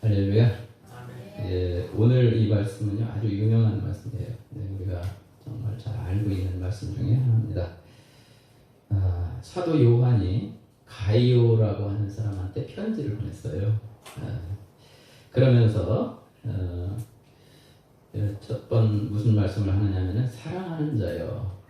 할렐루야. 예, 오늘 이 말씀은요 아주 유명한 말씀이에요. 우리가 정말 잘 알고 있는 말씀 중에 하나입니다. 사도 요한이 가이오라고 하는 사람한테 편지를 보냈어요. 그러면서 첫 번 무슨 말씀을 하느냐면은 사랑하는 자여,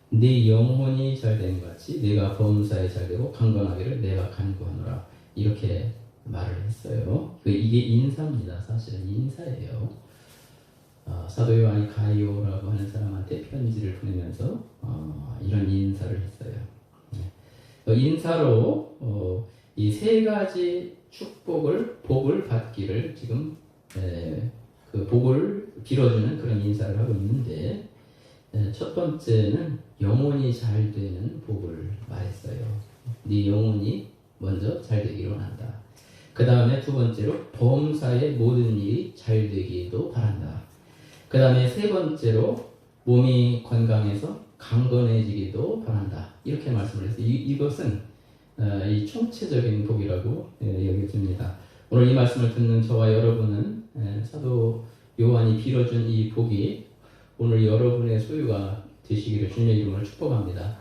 네 영혼이 잘된 것 같이 네가 범사에 잘되고 강건하기를 내가 간구하노라, 이렇게 말을 했어요. 이게 인사입니다. 사실은 인사예요. 사도 요한이 가이오라고 하는 사람한테 편지를 보내면서 이런 인사를 했어요. 인사로 이 세 가지 복을 받기를 지금 그 복을 빌어주는 그런 인사를 하고 있는데, 첫 번째는 영혼이 잘 되는 복을 말했어요. 네 영혼이 먼저 잘 되기를 원한다. 그 다음에 두 번째로 범사의 모든 일이 잘 되기도 바란다. 그 다음에 세 번째로 몸이 건강해서 강건해지기도 바란다. 이렇게 말씀을 했어요. 이것은 이 총체적인 복이라고 여겨집니다. 오늘 이 말씀을 듣는 저와 여러분은 사도 요한이 빌어준 이 복이 오늘 여러분의 소유가 되시기를 주님의 이름으로 축복합니다.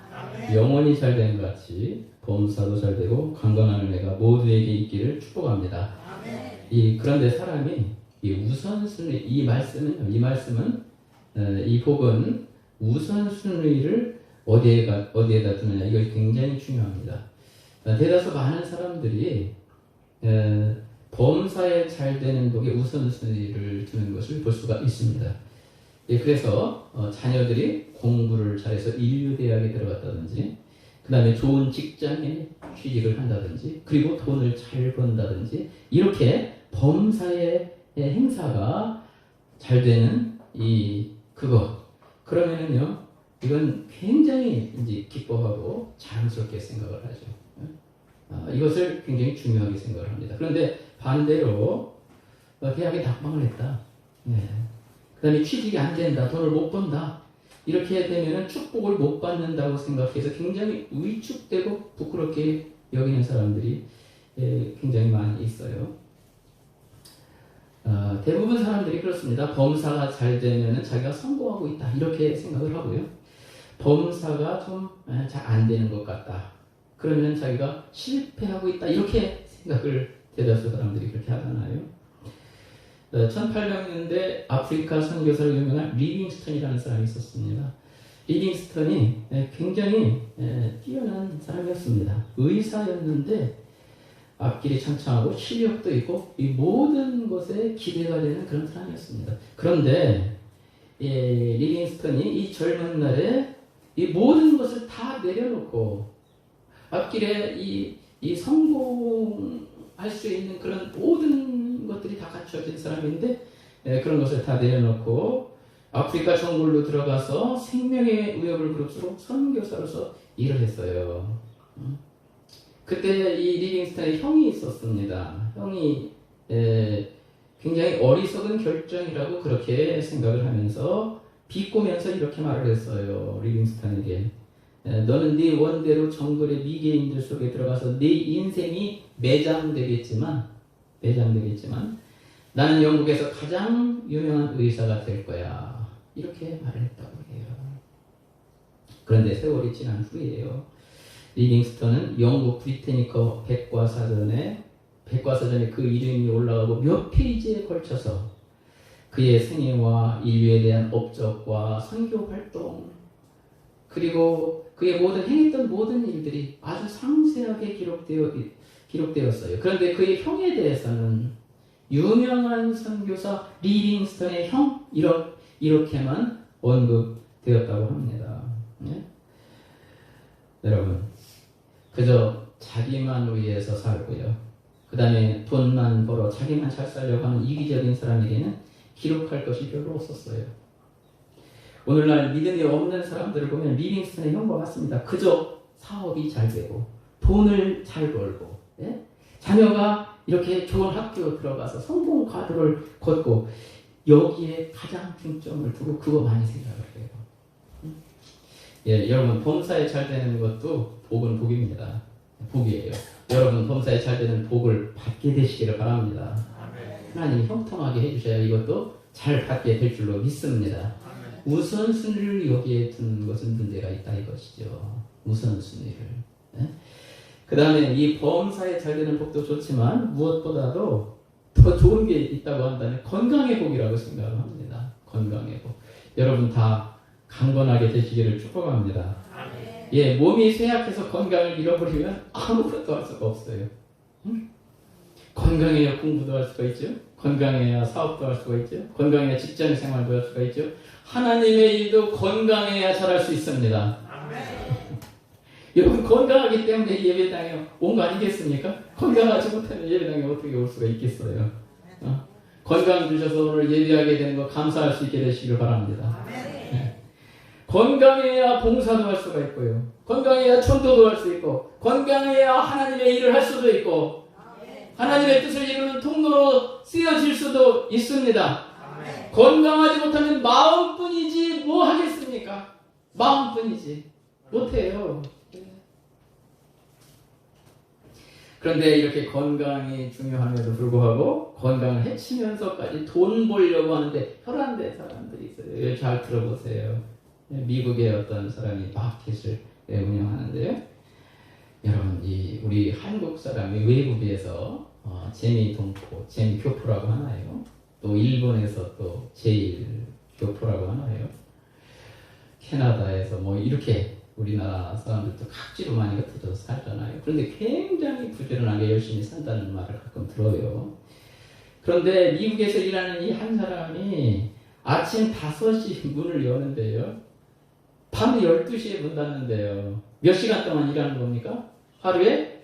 영혼이 잘된 것 같이 범사도 잘되고 강건한 은혜가 모두에게 있기를 축복합니다. 그런데 사람이 이 우선순위, 이 말씀은 이 복은 우선순위를 어디에다 두느냐, 이거 굉장히 중요합니다. 대다수 많은 사람들이 범사에 잘 되는 복에 우선순위를 두는 것을 볼 수가 있습니다. 그래서 자녀들이 공부를 잘해서 인류대학에 들어갔다든지, 그 다음에 좋은 직장에 취직을 한다든지, 그리고 돈을 잘 번다든지, 이렇게 범사의 행사가 잘 되는 그러면은요, 이건 굉장히 이제 기뻐하고 자랑스럽게 생각을 하죠. 이것을 굉장히 중요하게 생각을 합니다. 그런데 반대로 대학에 낙방을 했다. 그 다음에 취직이 안 된다. 돈을 못 번다. 이렇게 되면 축복을 못 받는다고 생각해서 굉장히 위축되고 부끄럽게 여기는 사람들이 굉장히 많이 있어요. 대부분 사람들이 그렇습니다. 범사가 잘 되면 자기가 성공하고 있다, 이렇게 생각을 하고요. 범사가 좀 잘 안 되는 것 같다, 그러면 자기가 실패하고 있다, 이렇게 생각을 대다수 사람들이 그렇게 하잖아요. 1800년대 아프리카 선교사로 유명한 리빙스턴이라는 사람이 있었습니다. 리빙스턴이 굉장히 뛰어난 사람이었습니다. 의사였는데 앞길이 창창하고 실력도 있고 이 모든 것에 기대가 되는 그런 사람이었습니다. 그런데 리빙스턴이 이 젊은 날에 이 모든 것을 다 내려놓고 앞길에 이 성공할 수 있는 그런 모든 것들이 다 갖춰진 사람인데, 그런 것을 다 내려놓고 아프리카 정글로 들어가서 생명의 위협을 무릅쓰고 선교사로서 일을 했어요. 그때 이 리빙스턴의 형이 있었습니다. 형이 굉장히 어리석은 결정이라고 그렇게 생각을 하면서 비꼬면서 이렇게 말을 했어요. 리빙스턴에게, 너는 네 원대로 정글의 미개인들 속에 들어가서 네 인생이 매장되겠지만 나는 영국에서 가장 유명한 의사가 될 거야, 이렇게 말을 했다고 해요. 그런데 세월이 지난 후이에요. 리빙스턴은 영국 브리테니커 백과사전에 그 이름이 올라가고 몇 페이지에 걸쳐서 그의 생애와 인류에 대한 업적과 선교 활동, 그리고 그의 행했던 모든 일들이 아주 상세하게 기록되었어요. 그런데 그의 형에 대해서는 유명한 선교사 리빙스턴의 형, 이렇게만 언급되었다고 합니다. 여러분, 그저 자기만 위해서 살고요, 그 다음에 돈만 벌어 자기만 잘 살려고 하는 이기적인 사람에게는 기록할 것이 별로 없었어요. 오늘날 믿음이 없는 사람들을 보면 리빙스턴의 형과 같습니다. 그저 사업이 잘 되고 돈을 잘 벌고, 자녀가 이렇게 좋은 학교 들어가서 성공 과도를 걷고, 여기에 가장 중점을 두고 그거 많이 생각을 해요. 여러분, 범사에 잘 되는 것도 복은 복입니다. 복이에요. 여러분, 범사에 잘 되는 복을 받기 받게 되시기를 바랍니다. 하나님이 형통하게 해주셔야 이것도 잘 받게 될 줄로 믿습니다. 우선순위를 여기에 두는 것은 문제가 있다 이것이죠. 우선순위를. 그 다음에 이 범사에 잘 되는 복도 좋지만 무엇보다도 더 좋은 게 있다고 한다면 건강의 복이라고 생각을 합니다. 건강의 복. 여러분 다 강건하게 되시기를 축복합니다. 예, 몸이 쇠약해서 건강을 잃어버리면 아무것도 할 수가 없어요. 응? 건강해야 공부도 할 수가 있죠. 건강해야 사업도 할 수가 있죠. 건강해야 직장 생활도 할 수가 있죠. 하나님의 일도 건강해야 잘할 수 있습니다. 여러분 건강하기 때문에 예배당에 온 거 아니겠습니까? 건강하지 못하면 예배당에 어떻게 올 수가 있겠어요? 건강 주셔서 오늘 예배하게 되는 거 감사할 수 있게 되시길 바랍니다. 네. 건강해야 봉사도 할 수가 있고요. 건강해야 전도도 할 수 있고 건강해야 하나님의 일을 할 수도 있고 하나님의 뜻을 이루는 통로로 쓰여질 수도 있습니다. 건강하지 못하면 마음뿐이지 뭐 하겠습니까? 마음뿐이지 못해요. 그런데 이렇게 건강이 중요함에도 불구하고 건강을 해치면서까지 돈 벌려고 하는데 혈안된 사람들이 있어요. 잘 들어보세요. 미국의 어떤 사람이 마켓을 운영하는데요. 여러분, 우리 한국 사람이 외국에서 재미동포, 재미교포라고 하나요? 또 일본에서 또 제일교포라고 하나요? 캐나다에서 뭐 이렇게 우리나라 사람들도 각지로 많이 흩어져서 살잖아요. 그런데 굉장히 부지런하게 열심히 산다는 말을 가끔 들어요. 그런데 미국에서 일하는 이 한 사람이 아침 5시 문을 여는데요. 밤 12시에 문 닫는데요. 몇 시간 동안 일하는 겁니까? 하루에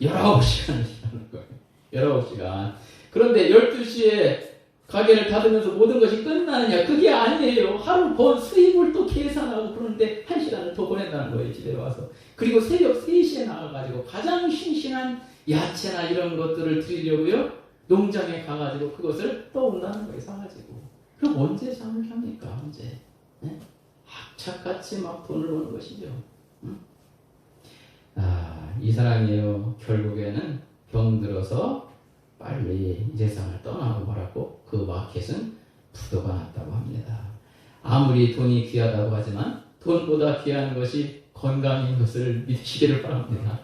19시간을 일하는 거예요. 19시간. 그런데 12시에 가게를 닫으면서 모든 것이 끝나느냐? 그게 아니에요. 하루 번 수입을 또 계산하고 그러는데 1시간을 더 보낸다는 거예요. 집에 와서. 그리고 새벽 3시에 나가가지고 가장 싱싱한 야채나 이런 것들을 드리려고요. 농장에 가가지고 그것을 떠온다는 거예요. 사가지고. 그럼 언제 잠을 잡니까? 언제? 네? 악착같이 막 돈을 버는 것이죠. 응? 이 사람이요. 결국에는 병들어서 빨리 이 세상을 떠나고 말았고 그 마켓은 부도가 났다고 합니다. 아무리 돈이 귀하다고 하지만 돈보다 귀한 것이 건강인 것을 믿으시기를 바랍니다.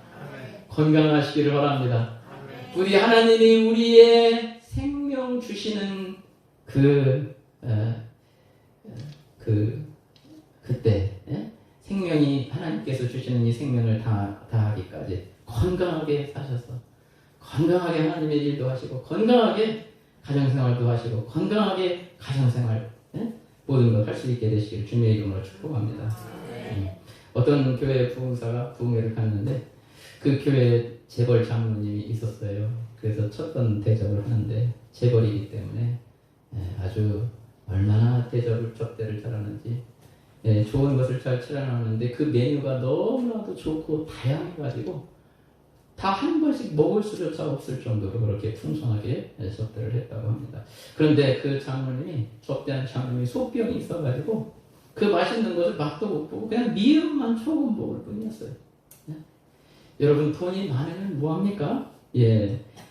건강하시기를 바랍니다. 우리 하나님이 우리의 생명 주시는 그때 생명이 하나님께서 주시는 이 생명을 다하기까지 건강하게 사셔서 건강하게 하나님의 일도 하시고 건강하게 가정생활도 하시고 건강하게 가정생활 모든 걸 할 수 있게 되시길 주님의 이름으로 축복합니다. 어떤 교회 부흥사가 부흥회를 갔는데 그 교회에 재벌 장로님이 있었어요. 그래서 첫 번 대접을 하는데 재벌이기 때문에 아주 얼마나 접대를 잘하는지 좋은 것을 잘 차려놨는데 그 메뉴가 너무나도 좋고 다양해가지고 다 한 번씩 먹을 수조차 없을 정도로 그렇게 풍성하게 접대를 했다고 합니다. 그런데 그 장로님이 접대한 장로님이 소병이 있어가지고 그 맛있는 것을 맛도 못 보고 그냥 미음만 조금 먹을 뿐이었어요. 여러분 돈이 많으면 뭐합니까?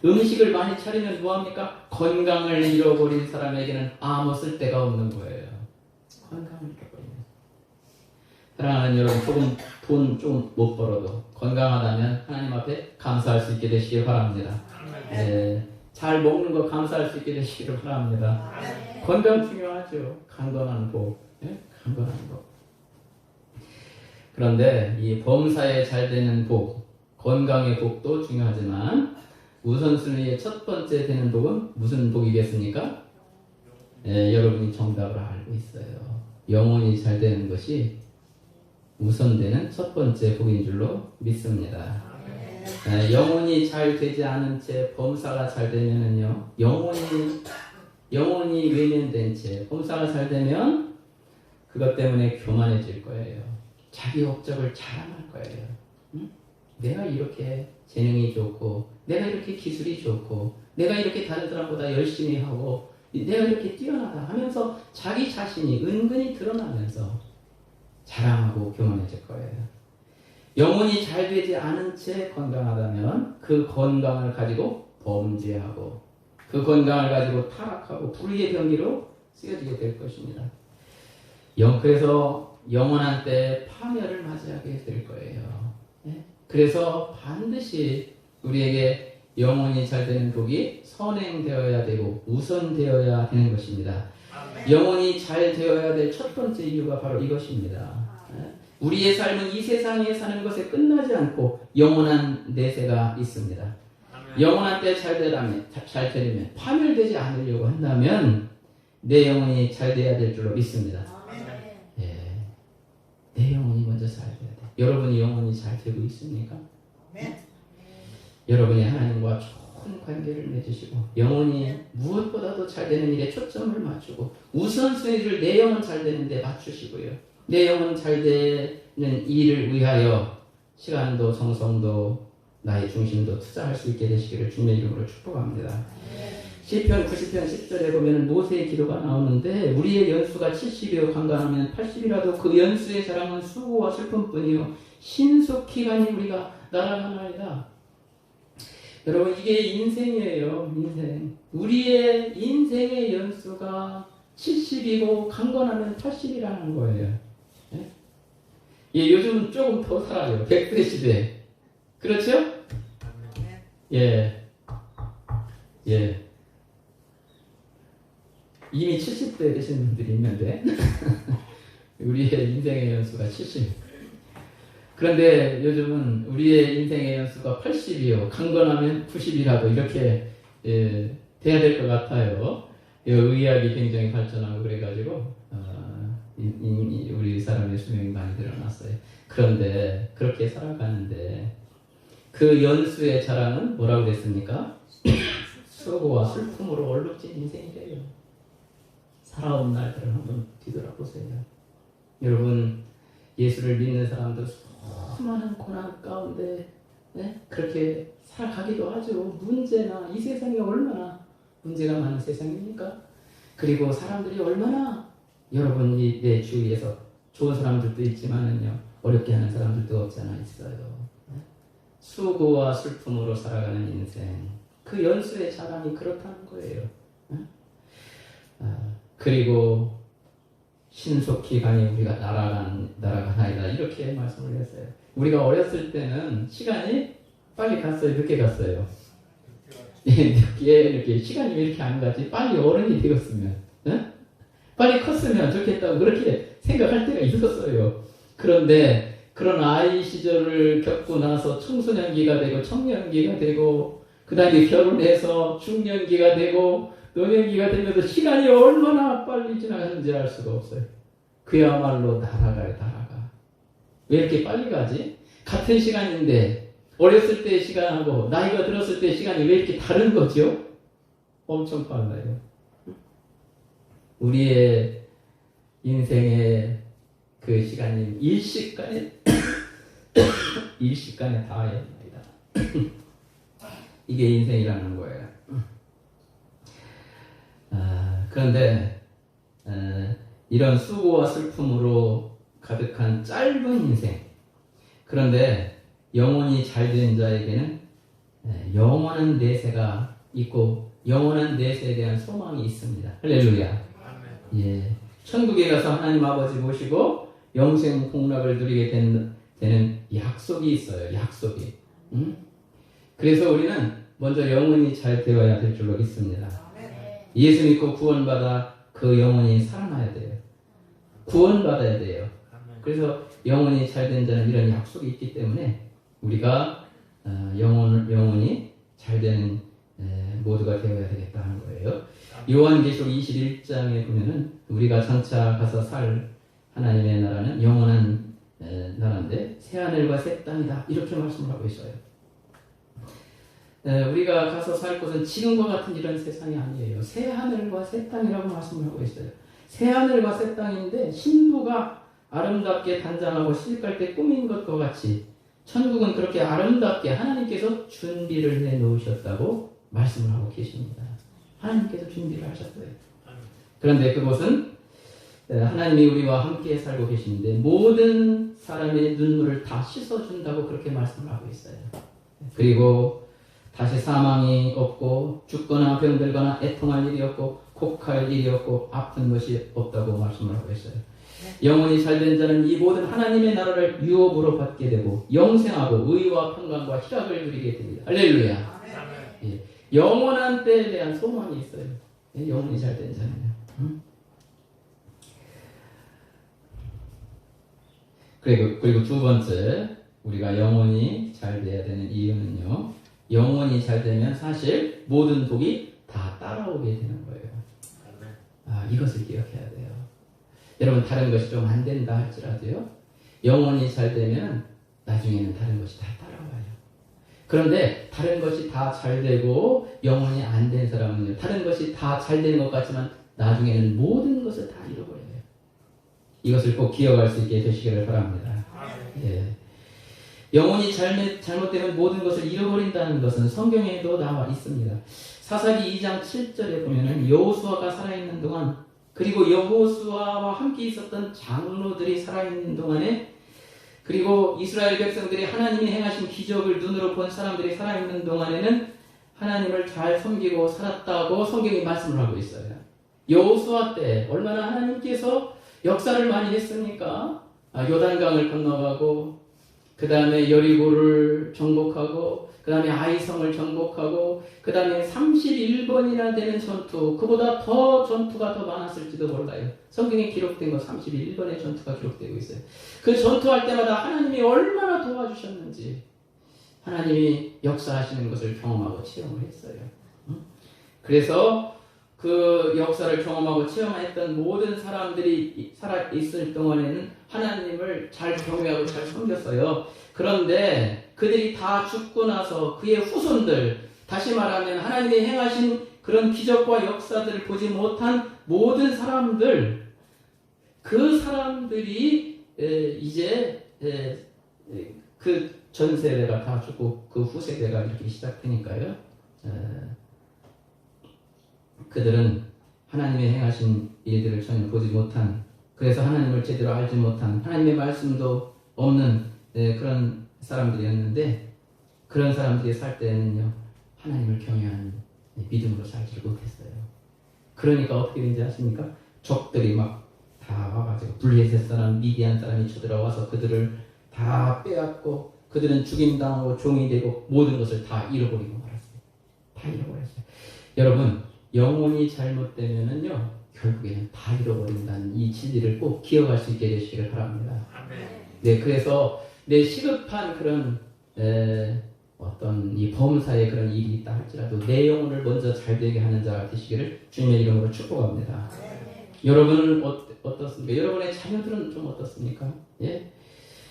음식을 많이 차리면 뭐합니까? 건강을 잃어버린 사람에게는 아무 쓸데가 없는 거예요. 건강을 잃어버리면. 사랑하는 여러분, 돈 좀 못 벌어도 건강하다면 하나님 앞에 감사할 수 있게 되시길 바랍니다. 잘 먹는 거 감사할 수 있게 되시기를 바랍니다. 건강 중요하죠. 강건한 복. 강건한 복. 그런데 이 범사에 잘 되는 복, 건강의 복도 중요하지만 우선순위의 첫 번째 되는 복은 무슨 복이겠습니까? 여러분이 정답을 알고 있어요. 영혼이 잘 되는 것이 우선되는 첫 번째 복인 줄로 믿습니다. 영혼이 잘 되지 않은 채 범사가 잘 되면은요, 영혼이 외면된 채 범사가 잘 되면 그것 때문에 교만해질 거예요. 자기 업적을 자랑할 거예요. 응? 내가 이렇게 재능이 좋고, 내가 이렇게 기술이 좋고, 내가 이렇게 다른 사람보다 열심히 하고, 내가 이렇게 뛰어나다 하면서 자기 자신이 은근히 드러나면서 자랑하고 교만해질 거예요. 영혼이 잘 되지 않은 채 건강하다면 그 건강을 가지고 범죄하고 그 건강을 가지고 타락하고 불의의 병기로 쓰여지게 될 것입니다. 그래서 영원한 때 파멸을 맞이하게 될 거예요. 그래서 반드시 우리에게 영혼이 잘 되는 복이 선행되어야 되고 우선되어야 되는 것입니다. 영혼이 잘 되어야 될 첫 번째 이유가 바로 이것입니다. 우리의 삶은 이 세상에 사는 것에 끝나지 않고 영원한 내세가 있습니다. 영원한 때 잘 되려면 파멸되지 않으려고 한다면 내 영혼이 잘 돼야 될 줄로 믿습니다. 내 영혼이 먼저 잘 돼야 돼. 여러분이 영혼이 잘 되고 있습니까? 여러분이 하나님과 좋은 관계를 맺으시고 영혼이 무엇보다도 잘 되는 일에 초점을 맞추고 우선순위를 내 영혼 잘 되는 데 맞추시고요. 내 영혼 잘 되는 일을 위하여 시간도 정성도 나의 중심도 투자할 수 있게 되시기를 주님의 이름으로 축복합니다. 시편 90편 10절에 보면 모세의 기도가 나오는데 우리의 연수가 70이요 강간하면 80이라도 그 연수의 자랑은 수고와 슬픔뿐이요 신속히 가니 우리가 날아가나이다. 여러분 이게 인생이에요. 인생. 우리의 인생의 연수가 70이고 강건하면 80이라는 거예요. 예, 요즘은 조금 더 살아요. 100세 시대. 그렇죠? 예. 예. 이미 70대 되신 분들이 있는데 우리의 인생의 연수가 70. 그런데 요즘은 우리의 인생의 연수가 80이요. 강건하면 90이라도 이렇게 돼야 될 것 같아요. 의학이 굉장히 발전하고 그래가지고 우리 사람의 수명이 많이 늘어났어요. 그런데 그렇게 살아가는데 그 연수의 자랑은 뭐라고 그랬습니까? 수고와 슬픔으로 얼룩진 인생이래요. 살아온 날들을 한번 뒤돌아보세요. 여러분 예수를 믿는 사람들 수많은 고난 가운데 그렇게 살아가기도 하죠. 문제나 이 세상이 얼마나 문제가 많은 세상입니까? 그리고 사람들이 얼마나 여러분이 내 주위에서 좋은 사람들도 있지만은요 어렵게 하는 사람들도 없지 않아 있어요. 수고와 슬픔으로 살아가는 인생 그 연수의 자랑이 그렇다는 거예요. 그리고 신속히 가니 우리가 날아가나이다 이렇게 말씀을 했어요. 우리가 어렸을 때는 시간이 빨리 갔어요. 늦게 갔어요. 늦게 이렇게 시간이 왜 이렇게 안 가지? 빨리 어른이 되었으면, 빨리 컸으면 좋겠다고 그렇게 생각할 때가 있었어요. 그런데 그런 아이 시절을 겪고 나서 청소년기가 되고 청년기가 되고 그 다음에 결혼해서 중년기가 되고 노년기가 되면서 시간이 얼마나 빨리 지나가는지 알 수가 없어요. 그야말로 날아가. 왜 이렇게 빨리 가지? 같은 시간인데 어렸을 때의 시간하고 나이가 들었을 때의 시간이 왜 이렇게 다른 거죠? 엄청 빨라요. 우리의 인생의 그 시간이 일시간에 닿아야 합니다. 이게 인생이라는 거예요. 그런데 이런 수고와 슬픔으로 가득한 짧은 인생, 그런데 영혼이 잘된 자에게는 영원한 내세가 있고 영원한 내세에 대한 소망이 있습니다. 할렐루야. 예, 천국에 가서 하나님 아버지 모시고 영생 복락을 누리게 되는 약속이 있어요. 약속이. 그래서 우리는 먼저 영혼이 잘 되어야 될 줄로 믿습니다. 예수 믿고 구원받아 그 영혼이 살아나야 돼요. 구원받아야 돼요. 그래서 영혼이 잘된 자는 이런 약속이 있기 때문에 우리가 영혼이 잘되는 모두가 되어야 되겠다 하는 거예요. 요한계시록 21장에 보면은 우리가 장차 가서 살 하나님의 나라는 영원한 나라인데 새하늘과 새 땅이다 이렇게 말씀을 하고 있어요. 우리가 가서 살 곳은 지금과 같은 이런 세상이 아니에요. 새하늘과 새 땅이라고 말씀을 하고 있어요. 새하늘과 새 땅인데 신부가 아름답게 단장하고 시집갈 때 꾸민 것과 같이 천국은 그렇게 아름답게 하나님께서 준비를 해놓으셨다고 말씀을 하고 계십니다. 하나님께서 준비를 하셨어요. 그런데 그곳은 하나님이 우리와 함께 살고 계시는데 모든 사람의 눈물을 다 씻어준다고 그렇게 말씀을 하고 있어요. 그리고 다시 사망이 없고 죽거나 병들거나 애통할 일이 없고 곡할 일이 없고 아픈 것이 없다고 말씀을 하고 있어요. 영혼이 잘된 자는 이 모든 하나님의 나라를 유업으로 받게 되고 영생하고 의와 평강과 희락을 누리게 됩니다. 할렐루야. 예. 영원한 때에 대한 소망이 있어요. 예, 영혼이 잘된 자는요. 그리고 두 번째, 우리가 영혼이 잘 돼야 되는 이유는요, 영혼이 잘 되면 사실 모든 복이 다 따라오게 되는 거예요. 이것을 기억해야 돼요. 여러분, 다른 것이 좀 안 된다 할지라도요, 영혼이 잘 되면 나중에는 다른 것이 다 따라와요. 그런데 다른 것이 다 잘 되고 영혼이 안 된 사람은요, 다른 것이 다 잘 되는 것 같지만 나중에는 모든 것을 다 잃어버려요. 이것을 꼭 기억할 수 있게 되시기를 바랍니다. 예. 영혼이 잘못되면 모든 것을 잃어버린다는 것은 성경에도 나와 있습니다. 사사기 2장 7절에 보면은 여호수아가 살아있는 동안, 그리고 여호수아와 함께 있었던 장로들이 살아있는 동안에, 그리고 이스라엘 백성들이 하나님이 행하신 기적을 눈으로 본 사람들이 살아있는 동안에는 하나님을 잘 섬기고 살았다고 성경이 말씀을 하고 있어요. 여호수아 때 얼마나 하나님께서 역사를 많이 했습니까? 요단강을 건너가고, 그 다음에 여리고를 정복하고, 그 다음에 아이성을 정복하고, 그 다음에 31번이나 되는 전투, 그보다 더 전투가 더 많았을지도 몰라요. 성경에 기록된 거 31번의 전투가 기록되고 있어요. 그 전투할 때마다 하나님이 얼마나 도와주셨는지, 하나님이 역사하시는 것을 경험하고 체험을 했어요. 그래서 그 역사를 경험하고 체험했던 모든 사람들이 살아있을 동안에는 하나님을 잘 경외하고 잘 섬겼어요. 그런데 그들이 다 죽고 나서 그의 후손들, 다시 말하면 하나님이 행하신 그런 기적과 역사들을 보지 못한 모든 사람들, 그 사람들이 이제 그 전 세대가 다 죽고 그 후세대가 이렇게 시작되니까요. 그들은 하나님의 행하신 일들을 전혀 보지 못한, 그래서 하나님을 제대로 알지 못한, 하나님의 말씀도 없는 그런 사람들이었는데, 그런 사람들이 살 때는요, 하나님을 경외하는 믿음으로 살지를 못했어요. 그러니까 어떻게 된지 아십니까? 적들이 막 다 와가지고 블레셋 사람, 미디안 사람이 쳐들어와서 그들을 다 빼앗고, 그들은 죽임당하고 종이 되고 모든 것을 다 잃어버리고 말았어요. 다 잃어버렸어요. 여러분, 영혼이 잘못되면은요, 결국에는 다 잃어버린다는 이 진리를 꼭 기억할 수 있게 되시기를 바랍니다. 네, 그래서 내 시급한 그런 어떤 이 범사의 그런 일이 있다 할지라도 내 영혼을 먼저 잘되게 하는 자가 되시기를 주님의 이름으로 축복합니다. 여러분은 어떻습니까? 여러분의 자녀들은 좀 어떻습니까? 예?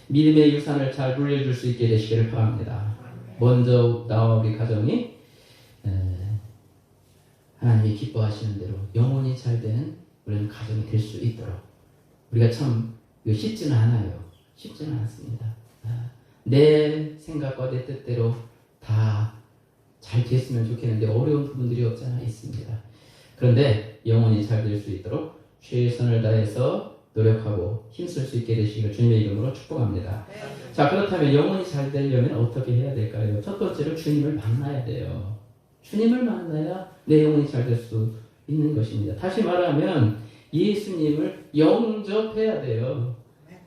믿음의 유산을 잘 물려줄 수 있게 되시기를 바랍니다. 먼저 나와 우리 가정이 하나님이 기뻐하시는 대로 영혼이 잘 되는 그런 가정이 될 수 있도록, 우리가 참 쉽지는 않아요. 쉽지는 않습니다. 내 생각과 내 뜻대로 다 잘 됐으면 좋겠는데 어려운 부분들이 없지 않아 있습니다. 그런데 영혼이 잘 될 수 있도록 최선을 다해서 노력하고 힘쓸 수 있게 되시기를 주님의 이름으로 축복합니다. 자, 그렇다면 영혼이 잘 되려면 어떻게 해야 될까요? 첫 번째로 주님을 만나야 돼요. 주님을 만나야 내 영혼이 잘 될 수 있는 것입니다. 다시 말하면 예수님을 영접해야 돼요.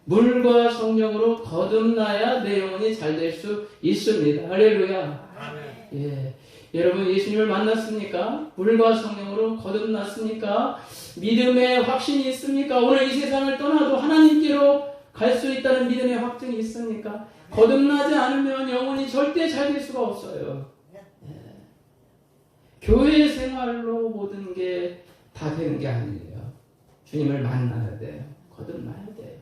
물과 성령으로 거듭나야 내 영혼이 잘 될 수 있습니다. 할렐루야. 예. 여러분, 예수님을 만났습니까? 물과 성령으로 거듭났습니까? 믿음의 확신이 있습니까? 오늘 이 세상을 떠나도 하나님께로 갈 수 있다는 믿음의 확증이 있습니까? 거듭나지 않으면 영혼이 절대 잘 될 수가 없어요. 교회 생활로 모든 게 다 되는 게 아니에요. 주님을 만나야 돼요. 거듭나야 돼요.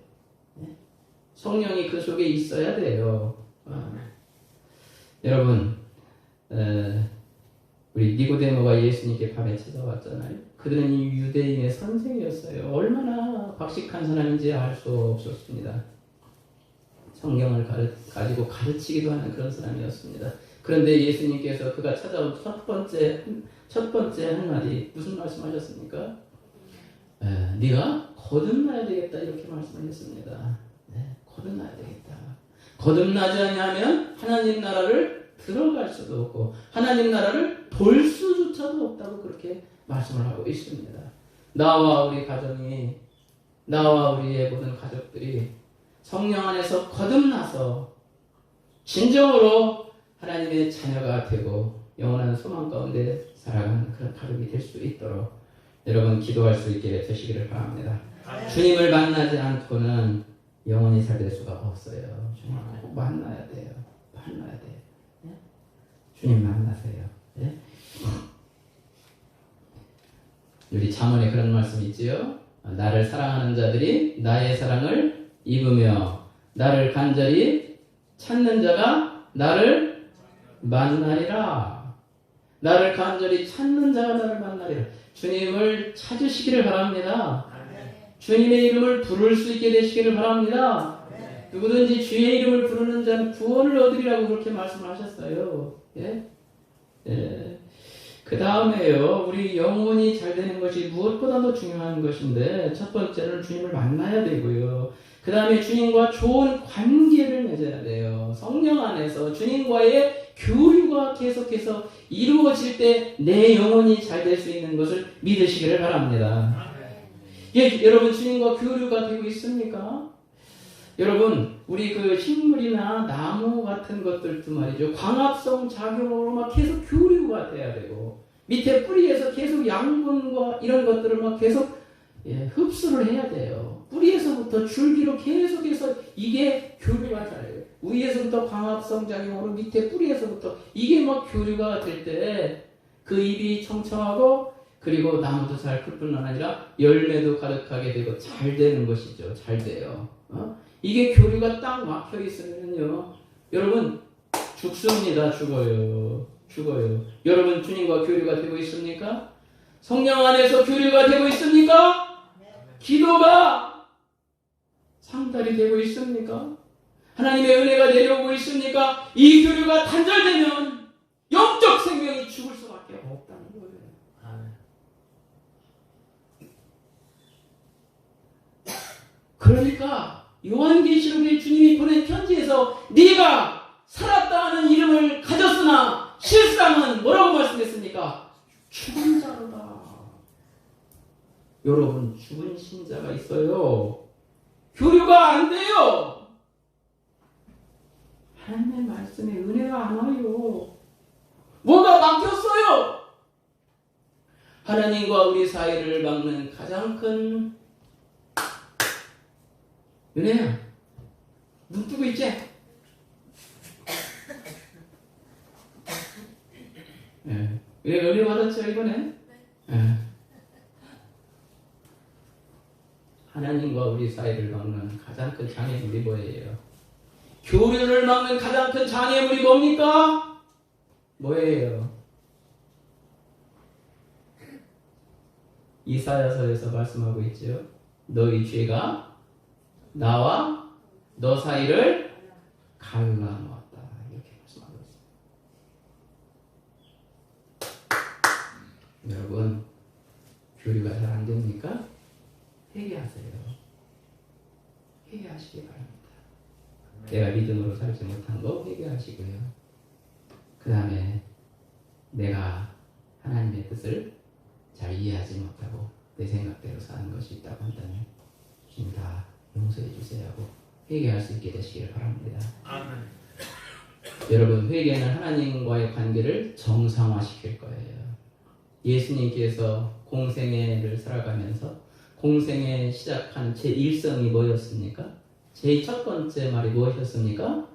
성령이 그 속에 있어야 돼요. 여러분, 우리 니고데모가 예수님께 밤에 찾아왔잖아요. 그들은 이 유대인의 선생이었어요. 얼마나 박식한 사람인지 알 수 없었습니다. 성경을 가지고 가르치기도 하는 그런 사람이었습니다. 그런데 예수님께서 그가 찾아온 첫 번째 한마디 무슨 말씀하셨습니까? 네가 거듭나야 되겠다, 이렇게 말씀하셨습니다. 네, 거듭나야 되겠다. 거듭나지 않으면 하나님 나라를 들어갈 수도 없고 하나님 나라를 볼 수조차도 없다고 그렇게 말씀을 하고 있습니다. 나와 우리 가정이, 나와 우리의 모든 가족들이 성령 안에서 거듭나서 진정으로 하나님의 자녀가 되고 영원한 소망 가운데 살아가는 그런 가족이 될 수 있도록 여러분 기도할 수 있게 되시기를 바랍니다. 주님을 만나지 않고는 영원히 살 수가 없어요. 주님을 꼭 만나야 돼요. 만나야 돼요. 예? 주님 만나세요. 예? 우리 잠언에 그런 말씀이 있지요. 나를 사랑하는 자들이 나의 사랑을 입으며 나를 간절히 찾는 자가 나를 만나리라. 나를 간절히 찾는 자가 나를 만나리라. 주님을 찾으시기를 바랍니다. 주님의 이름을 부를 수 있게 되시기를 바랍니다. 누구든지 주의 이름을 부르는 자는 구원을 얻으리라고 그렇게 말씀하셨어요. 예? 예. 그 다음에요, 우리 영혼이 잘 되는 것이 무엇보다도 중요한 것인데, 첫 번째는 주님을 만나야 되고요. 그 다음에 주님과 좋은 관계를 맺어야 돼요. 성령 안에서 주님과의 교류가 계속해서 이루어질 때 내 영혼이 잘 될 수 있는 것을 믿으시기를 바랍니다. 예, 여러분 주님과 교류가 되고 있습니까? 여러분 우리 그 식물이나 나무 같은 것들도 말이죠. 광합성 작용으로 막 계속 교류가 돼야 되고 밑에 뿌리에서 계속 양분과 이런 것들을 막 계속 흡수를 해야 돼요. 뿌리에서부터 줄기로 계속해서 이게 교류가 돼요. 위에서부터 광합성 작용으로 밑에 뿌리에서부터 이게 막 교류가 될 때 그 잎이 청청하고 그리고 나무도 잘 클 뿐만 아니라 열매도 가득하게 되고 잘 되는 것이죠. 잘 돼요. 이게 교류가 딱 막혀 있으면요, 여러분 죽습니다. 죽어요. 여러분 주님과 교류가 되고 있습니까? 성령 안에서 교류가 되고 있습니까? 기도가 상달이 되고 있습니까? 하나님의 은혜가 내려오고 있습니까? 이 교류가 단절되면 영적 생명이 죽을 수밖에 없다는 거예요. 그러니까 요한계시록에 주님이 보낸 편지에서 네가 살았다 하는 이름을 가졌으나 실상은 뭐라고 말씀했습니까? 죽은 자로다. 여러분 죽은 신자가 있어요. 교류가 안 돼요. 하나님의 말씀에 은혜가 안 와요. 뭐가 막혔어요. 하나님과 우리 사이를 막는 가장 큰 은혜야. 눈 뜨고 있지? 예. 은혜 받았죠 이번에? 예. 하나님과 우리 사이를 막는 가장 큰 장애물이 뭐예요? 교류를 막는 가장 큰 장애물이 뭡니까? 뭐예요? 이사야서에서 말씀하고 있죠. 너희 죄가 나와 너 사이를 갈라놓았다. 이렇게 말씀하고 있습니다. 여러분 교류가 잘 안 됩니까? 회개하세요. 회개하시기 바랍니다. 내가 믿음으로 살지 못한 거 회개하시고요. 그 다음에 내가 하나님의 뜻을 잘 이해하지 못하고 내 생각대로 사는 것이 있다고 한다면 주님 다 용서해 주세요 하고 회개할 수 있게 되시길 바랍니다. 아멘. 여러분 회개는 하나님과의 관계를 정상화시킬 거예요. 예수님께서 공생애를 살아가면서 공생애 시작한 제1성이 뭐였습니까? 제일 첫 번째 말이 무엇이었습니까?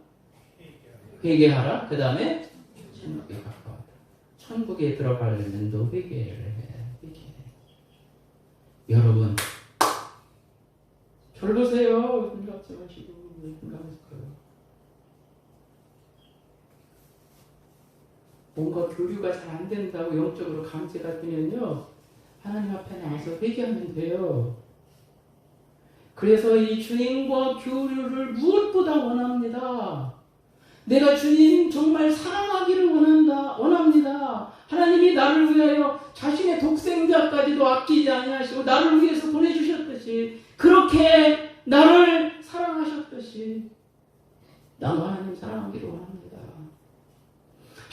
회개하라. 그 다음에 천국에 가까워라. 천국에 들어가려면 너 회개를 해. 여러분 절 보세요. 생각하지 마시고 생각하세요. 뭔가 교류가 잘 안 된다고 영적으로 감지가 되면요, 하나님 앞에 나와서 회개하면 돼요. 그래서 이 주님과 교류를 무엇보다 원합니다. 내가 주님 정말 사랑하기를 원합니다. 하나님이 나를 위하여 자신의 독생자까지도 아끼지 아니하시고 나를 위해서 보내주셨듯이 그렇게 나를 사랑하셨듯이 나도 하나님 사랑하기를 원합니다.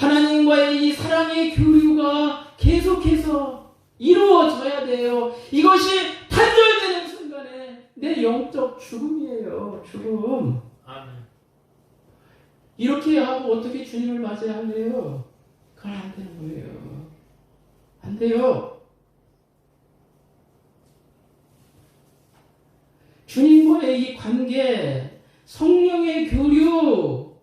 하나님과의 이 사랑의 교류가 계속해서 이루어져야 돼요. 이것이 단절되는 순간에 내 영적 죽음이에요. 죽음. 아멘. 이렇게 하고 어떻게 주님을 맞이해야 할래요? 그건 안 되는 거예요. 안 돼요. 주님과의 이 관계, 성령의 교류,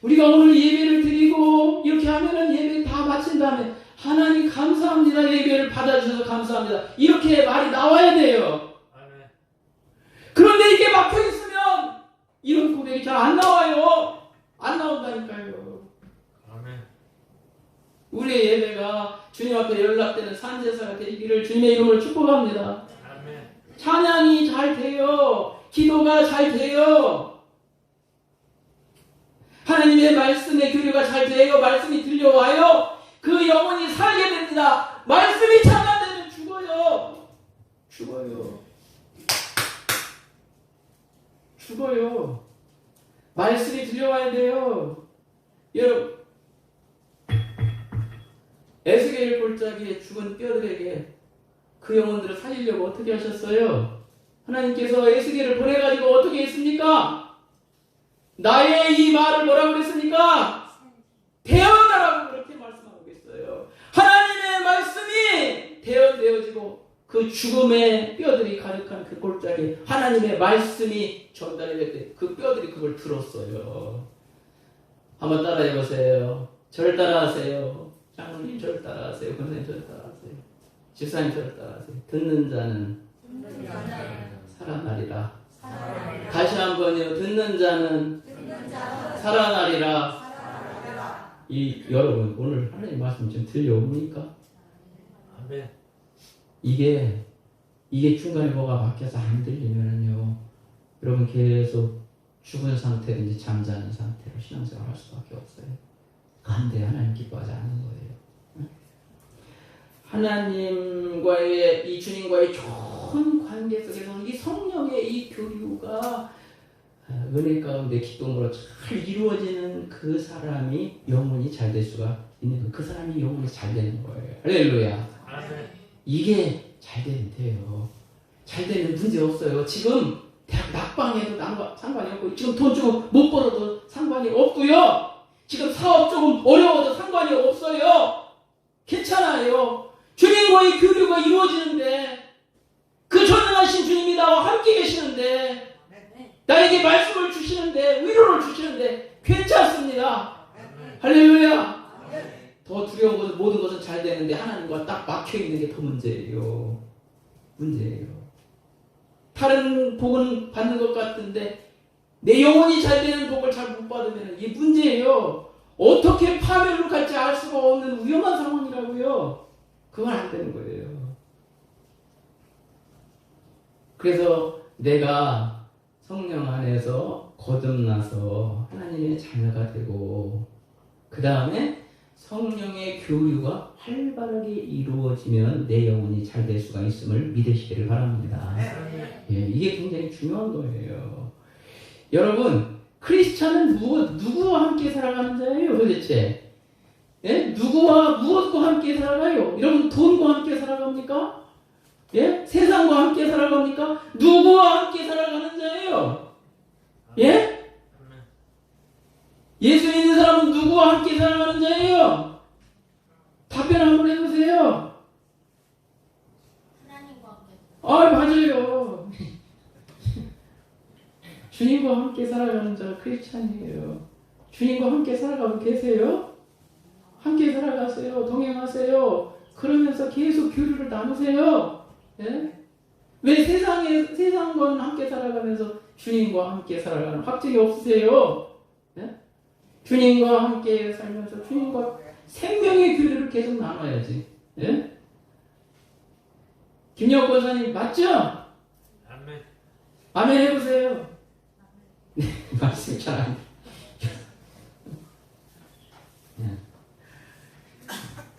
우리가 오늘 예배를 드리고 이렇게 하면은 예배 다 마친 다음에 하나님 감사합니다. 예배를 받아주셔서 감사합니다. 이렇게 말이 나와야 돼요. 아멘. 그런데 이게 막혀 있으면 이런 고백이 잘 안 나와요. 안 나온다니까요. 아멘. 우리의 예배가 주님 앞에 연락되는 산제사가 되기를 주님의 이름으로 축복합니다. 아멘. 찬양이 잘 돼요. 기도가 잘 돼요. 하나님의 말씀의 교류가 잘 돼요. 말씀이 들려와요. 그 영혼이 살게 됩니다. 말씀이 잘 안 되면 죽어요. 죽어요. 죽어요. 말씀이 들려와야 돼요. 여러분, 에스겔 골짜기에 죽은 뼈들에게 그 영혼들을 살리려고 어떻게 하셨어요? 하나님께서 에스겔을 보내가지고 어떻게 했습니까? 나의 이 말을 뭐라고 그랬습니까? 대언하라고 그렇게 말씀하고 있어요. 하나님의 말씀이 대언되어지고 그 죽음의 뼈들이 가득한 그 골짜기에 하나님의 말씀이 전달이 될 때 그 뼈들이 그걸 들었어요. 한번 따라해보세요. 저를 따라하세요. 장로님 저를 따라하세요. 권사님 저를 따라하세요. 집사님 저를 따라하세요. 듣는 자는 살아나리라. 다시 한번요. 듣는 자는 살아나리라. 이 여러분 오늘 하나님 말씀 좀 들려옵니까? 아멘. 이게 중간에 뭐가 막혀서 안 들리면요, 여러분 계속 죽은 상태든지 잠자는 상태로 신앙생활 할 수밖에 없어요. 근데 하나님 기뻐하지 않는 거예요. 하나님과의 이 주님과의 좋은 관계 속에서 이 성령의 이 교류가 은혜 가운데 기쁨으로 잘 이루어지는 그 사람이 영혼이 잘 될 수가 있는 거예요. 그 사람이 영혼이 잘 되는 거예요. 할렐루야. 아멘. 이게 잘 되면 돼요. 잘 되면 문제 없어요. 지금 대학 낙방해도 상관이 없고, 지금 돈 좀 못 벌어도 상관이 없고요. 지금 사업 조금 어려워도 상관이 없어요. 괜찮아요. 주님과의 교류가 이루어지는데, 그 전능하신 주님이 나와 함께 계시는데, 나에게 말씀을 주시는데, 위로를 주시는데 괜찮습니다. 할렐루야. 더 두려운 것은 모든 것은 잘 되는데 하나님과 딱 막혀있는 게 더 문제예요. 문제예요. 다른 복은 받는 것 같은데 내 영혼이 잘 되는 복을 잘 못 받으면 이게 문제예요. 어떻게 파멸로 갈지 알 수가 없는 위험한 상황이라고요. 그건 안 되는 거예요. 그래서 내가 성령 안에서 거듭나서 하나님의 자녀가 되고, 그 다음에 성령의 교류가 활발하게 이루어지면 내 영혼이 잘 될 수가 있음을 믿으시기를 바랍니다. 예, 이게 굉장히 중요한 거예요. 여러분, 크리스찬은 누구와 함께 살아가는 자예요, 도대체? 예? 누구와 무엇과 함께 살아가요? 여러분, 돈과 함께 살아갑니까? 예? 세상과 함께 살아갑니까? 누구와 함께 살아가는 자예요? 예? 예수 믿는 사람은 누구와 함께 살아가는 자예요? 답변 한번 해보세요. 하나님과 함께. 맞아요. 주님과 함께 살아가는 자가 크리스찬이에요. 주님과 함께 살아가고 계세요? 함께 살아가세요. 동행하세요. 그러면서 계속 교류를 나누세요. 예? 왜 세상과 함께 살아가면서 주님과 함께 살아가는 확증이 없으세요? 예? 주님과 함께 살면서 주님과 생명의 교류를 계속 나눠야지. 예? 김영권 권사님 맞죠? 아멘. 아멘 해보세요. 네, 말씀 잘 안.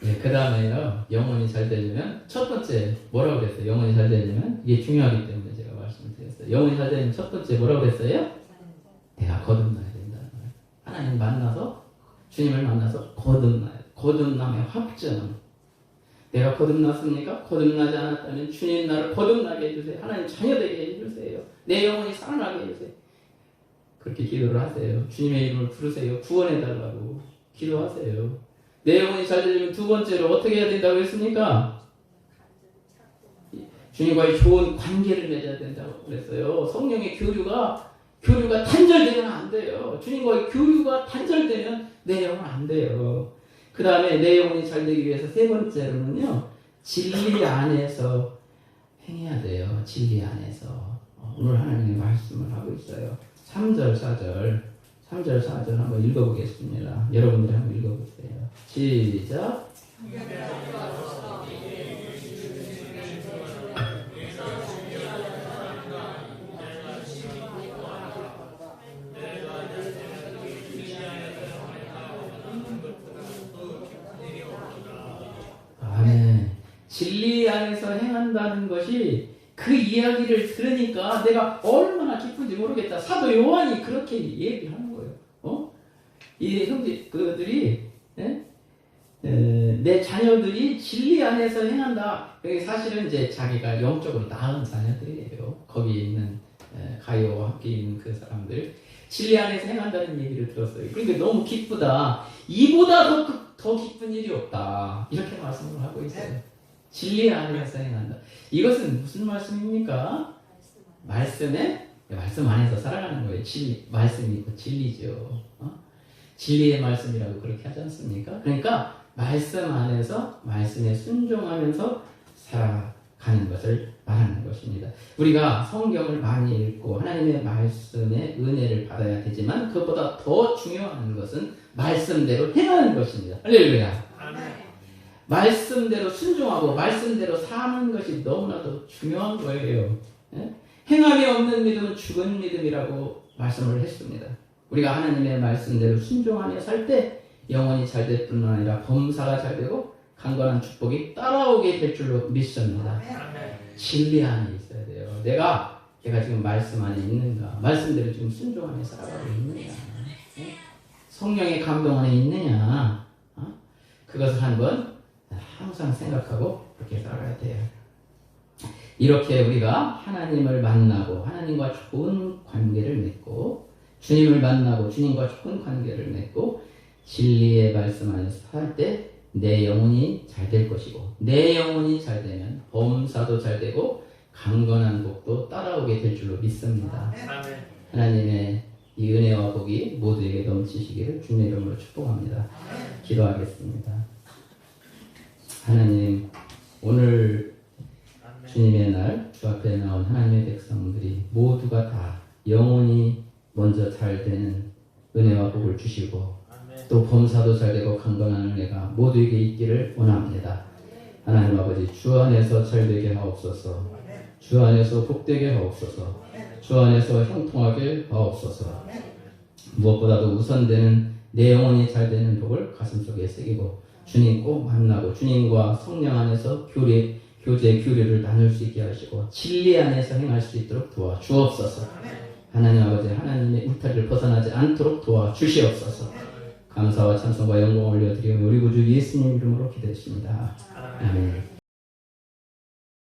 네, 그 다음에요. 영혼이 잘 되려면 첫 번째 뭐라고 그랬어요? 영혼이 잘 되려면 이게 중요하기 때문에 제가 말씀드렸어요. 영혼이 잘 되려면 첫 번째 뭐라고 그랬어요? 내가 거듭나야 된다는 거예요. 하나님 만나서 주님을 만나서 거듭나요. 거듭남의 확증. 내가 거듭났습니까? 거듭나지 않았다면 주님 나를 거듭나게 해주세요. 하나님 자녀되게 해주세요. 내 영혼이 살아나게 해주세요. 그렇게 기도를 하세요. 주님의 이름을 부르세요. 구원해달라고 기도하세요. 내 영혼이 잘 되려면 두 번째로 어떻게 해야 된다고 했습니까? 주님과의 좋은 관계를 맺어야 된다고 그랬어요. 성령의 교류가 단절되면 안 돼요. 주님과의 교류가 단절되면 내 영혼 안 돼요. 그 다음에 내 영혼이 잘 되기 위해서 세 번째로는요, 진리 안에서 행해야 돼요. 진리 안에서. 오늘 하나님의 말씀을 하고 있어요. 3절, 4절 한번 읽어보겠습니다. 여러분들이 한번 읽어보세요. 시작. 아멘. 진리 안에서 행한다는 것이 그 이야기를 들으니까 내가 얼마나 기쁜지 모르겠다. 사도 요한이 그렇게 얘기하는 거예요. 이 형제들이 내 자녀들이 진리 안에서 행한다. 여기 사실은 이제 자기가 영적으로 낳은 자녀들이에요. 거기 있는 가요와 함께 있는 그 사람들 진리 안에서 행한다는 얘기를 들었어요. 그러니까 너무 기쁘다. 이보다 더 기쁜 일이 없다. 이렇게 말씀을 하고 있어요. 진리 안에서 행한다. 이것은 무슨 말씀입니까? 말씀 안에서 살아가는 거예요. 말씀이 진리죠. 진리의 말씀이라고 그렇게 하지 않습니까? 그러니까 말씀 안에서 말씀에 순종하면서 살아가는 것을 말하는 것입니다. 우리가 성경을 많이 읽고 하나님의 말씀의 은혜를 받아야 되지만 그것보다 더 중요한 것은 말씀대로 행하는 것입니다. 할렐루야. 말씀대로 순종하고 말씀대로 사는 것이 너무나도 중요한 거예요. 행함이 없는 믿음은 죽은 믿음이라고 말씀을 했습니다. 우리가 하나님의 말씀대로 순종하며 살 때 영혼이 잘 될 뿐만 아니라 범사가 잘 되고 강건한 축복이 따라오게 될 줄로 믿습니다. 진리 안에 있어야 돼요. 내가 지금 말씀 안에 있는가? 말씀대로 지금 순종하며 살아가고 있느냐? 성령의 감동 안에 있느냐? 그것을 한번 항상 생각하고 그렇게 살아가야 돼요. 이렇게 우리가 하나님을 만나고 하나님과 좋은 관계를 맺고 주님을 만나고 주님과 좋은 관계를 맺고 진리의 말씀 안에서 살 때 내 영혼이 잘 될 것이고 내 영혼이 잘 되면 범사도 잘 되고 강건한 복도 따라오게 될 줄로 믿습니다. 하나님의 이 은혜와 복이 모두에게 넘치시기를 주님의 이름으로 축복합니다. 기도하겠습니다. 하나님, 오늘 주님의 날 주 앞에 나온 하나님의 백성들이 모두가 다 영혼이 먼저 잘 되는 은혜와 복을 주시고 또 범사도 잘 되고 강건한 은혜가 모두에게 있기를 원합니다. 하나님 아버지, 주 안에서 잘 되게 하옵소서. 주 안에서 복되게 하옵소서. 주 안에서 형통하게 하옵소서. 무엇보다도 우선되는 내 영혼이 잘 되는 복을 가슴속에 새기고 주님 꼭 만나고 주님과 성령 안에서 교제를 나눌 수 있게 하시고 진리 안에서 행할 수 있도록 도와주옵소서. 하나님 아버지, 하나님의 울타리를 벗어나지 않도록 도와주시옵소서. 감사와 찬송과 영광을 올려드리며 우리 구주 예수님 이름으로 기도했습니다. 아멘.